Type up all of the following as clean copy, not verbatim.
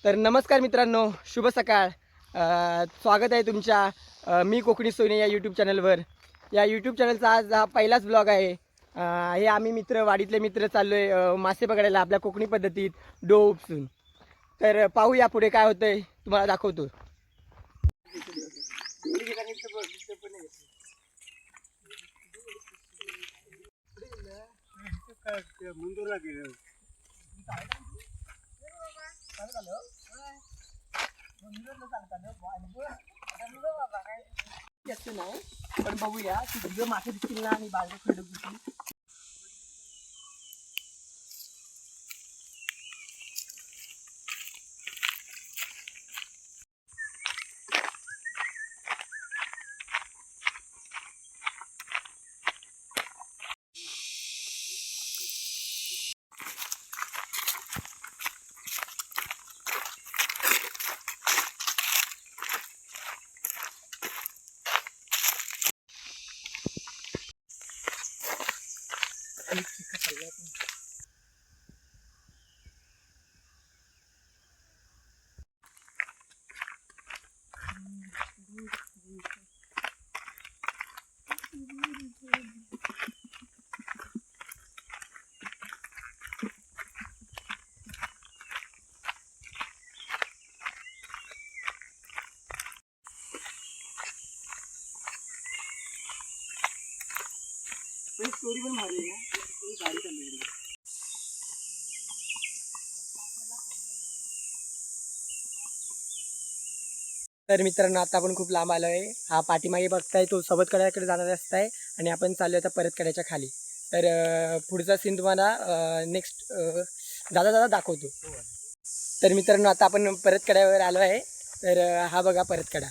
तर नमस्कार मित्रांनो, शुभ सकाळ. स्वागत आहे तुमच्या मी कोकणी सोने या यूट्यूब चॅनलवर. या यूट्यूब चॅनलचा आज हा पहिलाच ब्लॉग आहे. हे आम्ही वाडीतले मित्र चाललो आहे मासे पकडायला आपल्या कोकणी पद्धतीत डोह उपसून. तर पाहूया पुढे काय होतंय, तुम्हाला दाखवतो. पण बघूया तुझं मासे दिसतील ना आणि बाजू खेळू दिसतील. स्टोरी पण भारी आहे ना, गाडी चालली. तर मित्रांनो, आता आपण खूप लांब आलो आहे. हा पाठीमागे बघताय तो सबतकड्याकडे जाणारा रस्ता आहे आणि आपण चाललो आता परतकड्याच्या खाली. तर पुढचा सीन तुम्हाला नेक्स्ट दादा दाखवतो. तर मित्रांनो, आता आपण परतकड्यावर आलो आहे. तर हा बघा परतकडा.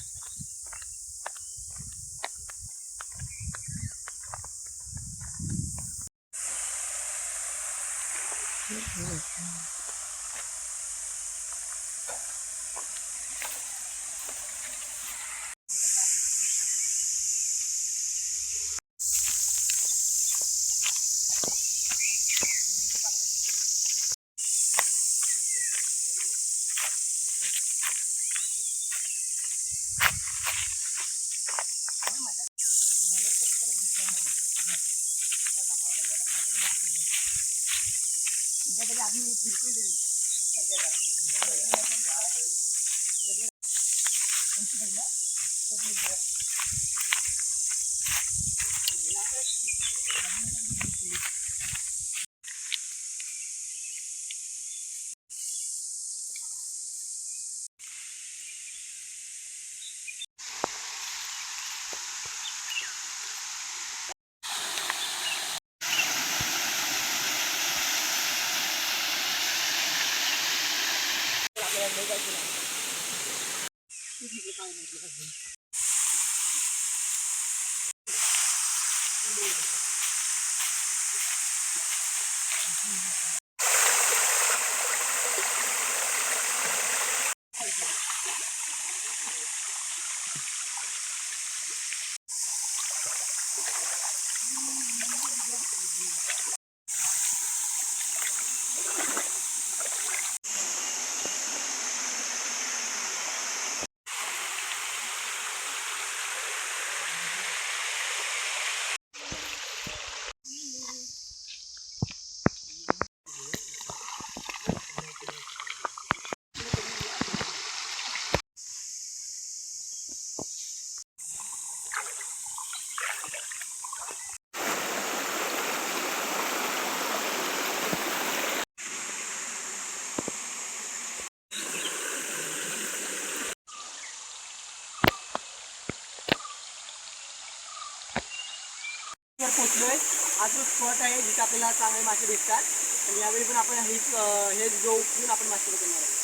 पोचलोय. हा जो स्पॉट आहे जिथे आपल्याला चांगले मासे भेटतात आणि यावेळी पण आपण हे जो उचलून आपण मासे पकडणार आहोत.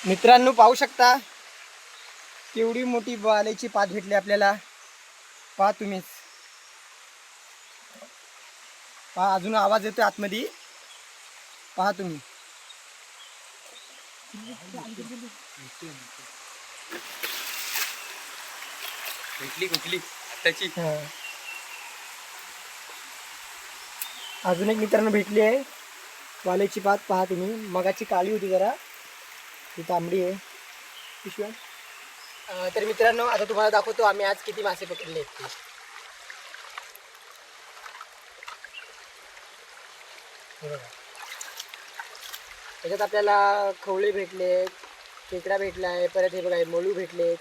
मित्रांनो पाहू शकता केवढी मोठी वालाची पात भेटली आपल्याला. पहा तुम्हीच, पहा अजून आवाज येतोय आतमध्ये. पहा तुम्ही. भेटली कुठली त्याची. अजून एक मित्रांनो भेटली आहे वालाची पात. पहा तुम्ही, मगाची काळी होती जरा, ही तांबडी आहे पिशव्या. तर मित्रांनो आता तुम्हाला दाखवतो आम्ही आज किती मासे पकडले आहेत ते. हे बघा, त्याच्यात आपल्याला खवळे भेटले, खेकडा भेटला आहे, परत हे बघा मोळू भेटलेत.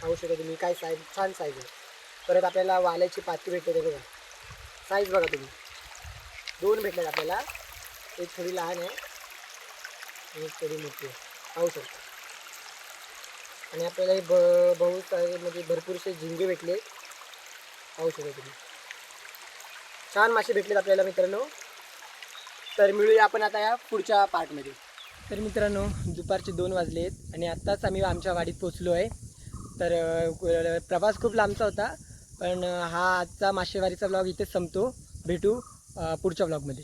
पाहू शकता तुम्ही काय साईज, छान साईज आहे. परत आपल्याला वालाची पाती भेटते. बघा साईज बघा तुम्ही, 2 भेटल्यात आपल्याला. एक थोडी लहान आहे आणि एक थोडी मोठी आहे, पाहू शकता. आणि आपल्याला हे बहुत सारे म्हणजे भरपूरसे झिंगे भेटले, पाहू शकता तुम्ही. छान मासे भेटलेत आपल्याला मित्रांनो. तर मिळूया आपण आता या पुढच्या पार्टमध्ये. तर मित्रांनो दुपारचे 2 वाजलेत आणि आत्ताच आम्ही आमच्या वाडीत पोचलो आहे. तर प्रवास खूप लांबचा होता, पण हा आजचा मासेवारीचा ब्लॉग इथेच संपतो. भेटू पुढच्या ब्लॉगमध्ये.